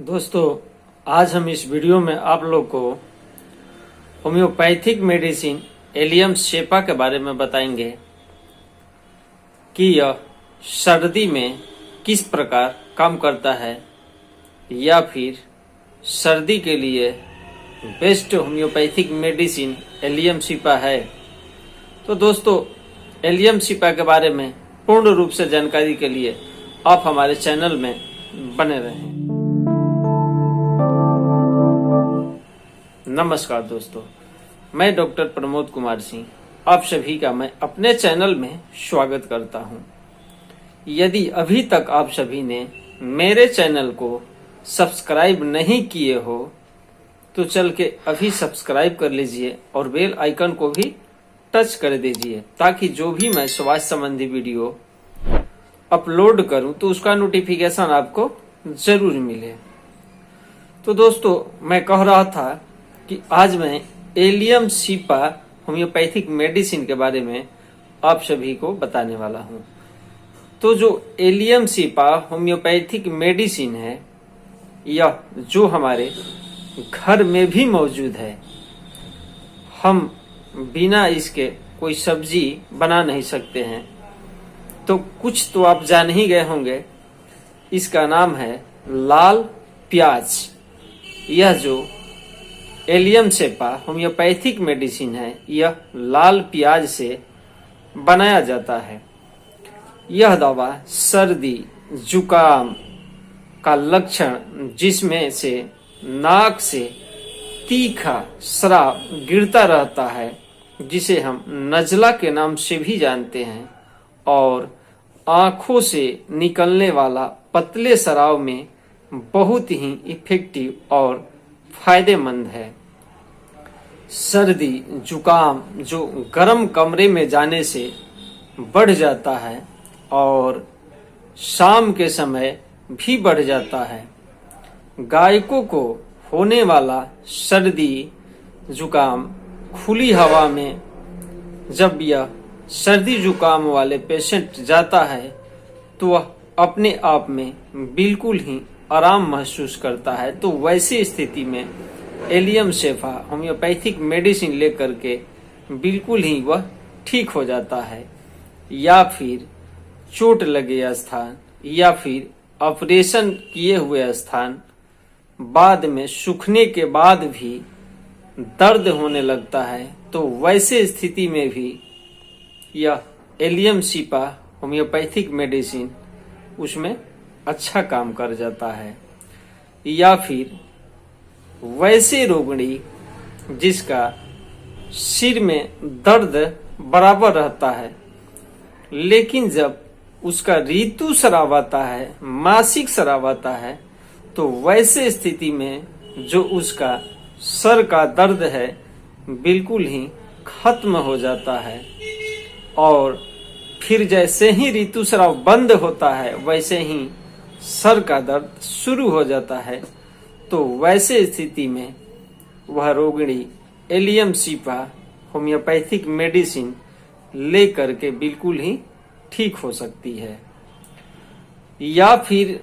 दोस्तों, आज हम इस वीडियो में आप लोग को होम्योपैथिक मेडिसिन एलियम शेपा के बारे में बताएंगे कि यह सर्दी में किस प्रकार काम करता है या फिर सर्दी के लिए बेस्ट होम्योपैथिक मेडिसिन एलियम शेपा है। तो दोस्तों, एलियम शेपा के बारे में पूर्ण रूप से जानकारी के लिए आप हमारे चैनल में बने रहें। नमस्कार दोस्तों, मैं डॉक्टर प्रमोद कुमार सिंह आप सभी का मैं अपने चैनल में स्वागत करता हूं। यदि अभी तक आप सभी ने मेरे चैनल को सब्सक्राइब नहीं किए हो तो चल के अभी सब्सक्राइब कर लीजिए और बेल आइकन को भी टच कर दीजिए ताकि जो भी मैं स्वास्थ्य संबंधी वीडियो अपलोड करूं तो उसका नोटिफिकेशन आपको जरूर मिले। तो दोस्तों, मैं कह रहा था कि आज मैं एलियम शेपा होम्योपैथिक मेडिसिन के बारे में आप सभी को बताने वाला हूं। तो जो एलियम शेपा होम्योपैथिक मेडिसिन है, यह जो हमारे घर में भी मौजूद है, हम बिना इसके कोई सब्जी बना नहीं सकते हैं। तो कुछ तो आप जान ही गए होंगे, इसका नाम है लाल प्याज। यह जो एलियम शेपा होम्योपैथिक मेडिसिन है, यह लाल प्याज से बनाया जाता है। यह दवा सर्दी जुकाम का लक्षण जिसमें से नाक से तीखा स्राव गिरता रहता है, जिसे हम नजला के नाम से भी जानते हैं, और आंखों से निकलने वाला पतले स्राव में बहुत ही इफेक्टिव और फायदेमंद है। सर्दी जुकाम जो गर्म कमरे में जाने से बढ़ जाता है और शाम के समय भी बढ़ जाता है। गायकों को होने वाला सर्दी जुकाम खुली हवा में जब यह सर्दी जुकाम वाले पेशेंट जाता है तो वह अपने आप में बिल्कुल ही आराम महसूस करता है। तो वैसी स्थिति में एलियम शेपा होम्योपैथिक मेडिसिन लेकर के बिल्कुल ही वह ठीक हो जाता है। या फिर चोट लगे स्थान या फिर ऑपरेशन किए हुए स्थान बाद में सूखने के बाद भी दर्द होने लगता है, तो वैसे स्थिति में भी यह एलियम शेपा होम्योपैथिक मेडिसिन उसमें अच्छा काम कर जाता है। या फिर वैसे रोगिणी जिसका सिर में दर्द बराबर रहता है, लेकिन जब उसका ऋतु स्राव आता है, मासिक स्राव आता है, तो वैसे स्थिति में जो उसका सर का दर्द है बिल्कुल ही खत्म हो जाता है। और फिर जैसे ही ऋतुस्राव बंद होता है वैसे ही सर का दर्द शुरू हो जाता है। तो वैसे स्थिति में वह रोगिणी एलियम शेपा होम्योपैथिक मेडिसिन ले करके बिल्कुल ही ठीक हो सकती है। या फिर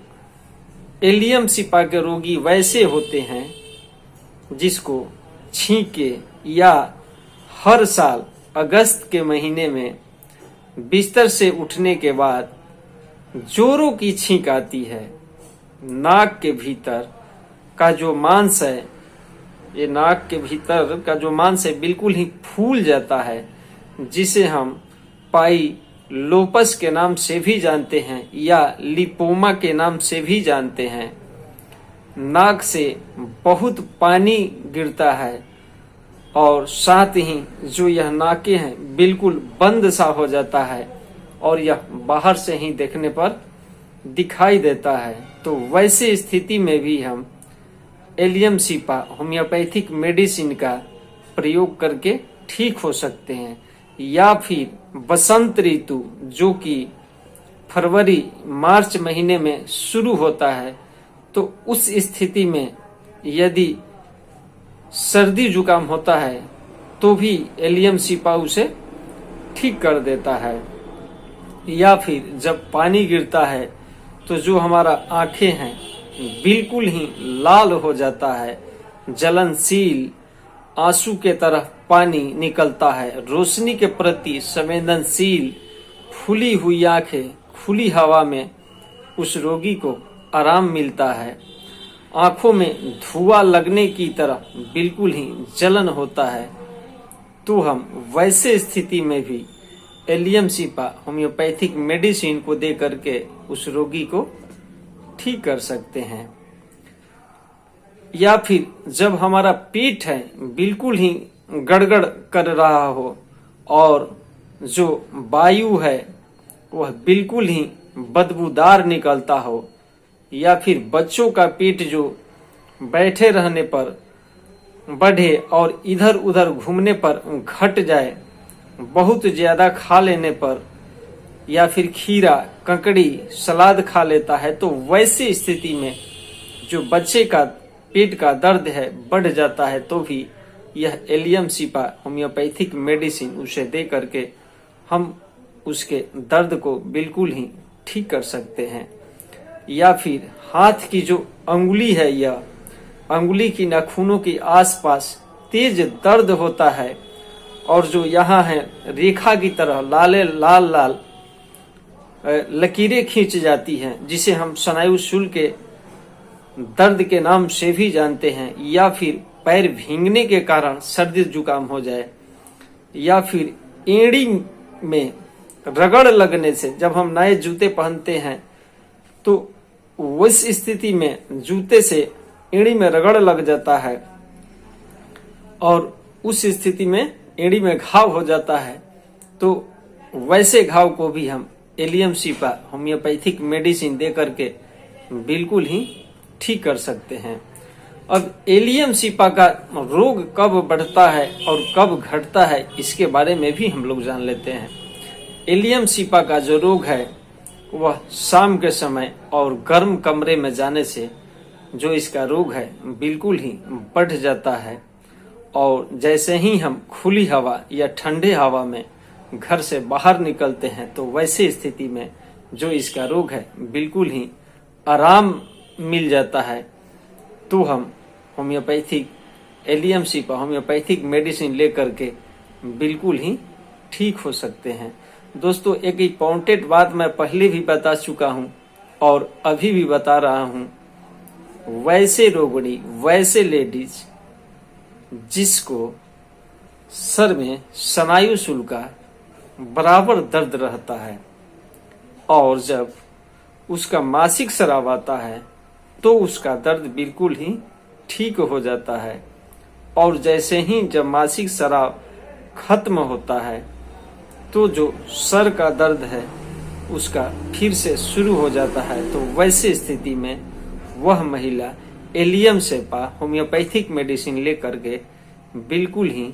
एलियम शेपा के रोगी वैसे होते हैं जिसको छींके या हर साल अगस्त के महीने में बिस्तर से उठने के बाद जोरों की छींक आती है। नाक के भीतर का जो मांस है, ये नाक के भीतर का जो मांस है बिल्कुल ही फूल जाता है, जिसे हम पाइलोपस के नाम से भी जानते हैं या लिपोमा के नाम से भी जानते हैं। नाक से बहुत पानी गिरता है और साथ ही जो यह नाके हैं बिल्कुल बंद सा हो जाता है और यह बाहर से ही देखने पर दिखाई देता है। तो वैसे स्थिति में भी हम एलियम शेपा होम्योपैथिक मेडिसिन का प्रयोग करके ठीक हो सकते हैं। या फिर बसंत ऋतु जो कि फरवरी मार्च महीने में शुरू होता है, तो उस स्थिति में यदि सर्दी जुकाम होता है तो भी एलियम शेपा उसे ठीक कर देता है। या फिर जब पानी गिरता है तो जो हमारा आंखें हैं बिल्कुल ही लाल हो जाता है, जलनशील आंसू के तरह पानी निकलता है, रोशनी के प्रति संवेदनशील, फूली हुई आंखें, खुली हवा में उस रोगी को आराम मिलता है। आंखों में धुआं लगने की तरह बिल्कुल ही जलन होता है। तो हम वैसे स्थिति में भी एलियम सीपा होम्योपैथिक मेडिसिन को दे करके उस रोगी को ठीक कर सकते हैं। या फिर जब हमारा पेट है बिल्कुल ही गड़गड़ कर रहा हो और जो वायु है वह बिल्कुल ही बदबूदार निकलता हो, या फिर बच्चों का पेट जो बैठे रहने पर बढ़े और इधर उधर घूमने पर घट जाए, बहुत ज्यादा खा लेने पर, या फिर खीरा, ककड़ी, सलाद खा लेता है, तो वैसी स्थिति में जो बच्चे का पेट का दर्द है बढ़ जाता है, तो भी यह एलियम सीपा होम्योपैथिक मेडिसिन उसे दे करके हम उसके दर्द को बिल्कुल ही ठीक कर सकते हैं। या फिर हाथ की जो अंगुली है, यह अंगुली की नाखूनों के आसपास तेज दर्द होता है और जो यहाँ है रेखा की तरह लाल लाल लकीरें खींच जाती हैं, जिसे हम स्नायु शूल के दर्द के नाम से भी जानते हैं, या फिर पैर भींगने के कारण सर्दी जुकाम हो जाए, या फिर एड़ी में रगड़ लगने से, जब हम नए जूते पहनते हैं तो उस स्थिति में जूते से एड़ी में रगड़ लग जाता है और उस स्थिति में एड़ी में घाव हो जाता है, तो वैसे घाव को भी हम एलियम सीपा होम्योपैथिक मेडिसिन दे करके बिल्कुल ही ठीक कर सकते हैं। अब एलियम सीपा का रोग कब बढ़ता है और कब घटता है, इसके बारे में भी हम लोग जान लेते हैं। एलियम सीपा का जो रोग है वह शाम के समय और गर्म कमरे में जाने से जो इसका रोग है बिल्कुल ही बढ़ जाता है, और जैसे ही हम खुली हवा या ठंडे हवा में घर से बाहर निकलते हैं तो वैसे स्थिति में जो इसका रोग है बिल्कुल ही आराम मिल जाता है। तो हम homeopathic allium cepa homeopathic medicine ले करके बिल्कुल ही ठीक हो सकते हैं। दोस्तों, एक इम्पोर्टेंट बात मैं पहले भी बता चुका हूं और अभी भी बता रहा हूं, वैसे रोगिणी, वैसे लेडीज जिसको सर में स्नायु शूल का बराबर दर्द रहता है और जब उसका मासिक स्राव आता है तो उसका दर्द बिल्कुल ही ठीक हो जाता है, और जैसे ही जब मासिक स्राव खत्म होता है तो जो सर का दर्द है उसका फिर से शुरू हो जाता है। तो वैसे स्थिति में वह महिला एलियम सीपा होम्योपैथिक मेडिसिन लेकर के बिल्कुल ही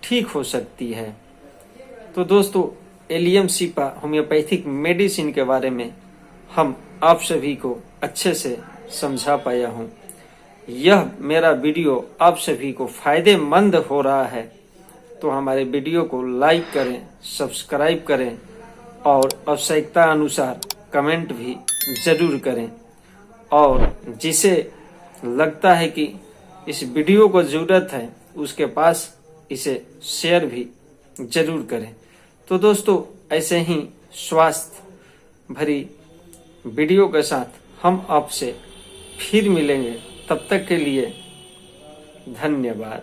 ठीक हो सकती है। तो दोस्तों, एलियम सीपा होम्योपैथिक मेडिसिन के बारे में हम आप सभी को अच्छे से समझा पाया हूँ। यह मेरा वीडियो आप सभी को फायदेमंद हो रहा है तो हमारे वीडियो को लाइक करें, सब्सक्राइब करें और आवश्यकता अनुसार कमेंट भी जरूर करें, और जिसे लगता है कि इस वीडियो को जरूरत है उसके पास इसे शेयर भी जरूर करें। तो दोस्तों, ऐसे ही स्वास्थ्य भरी वीडियो के साथ हम आपसे फिर मिलेंगे। तब तक के लिए धन्यवाद।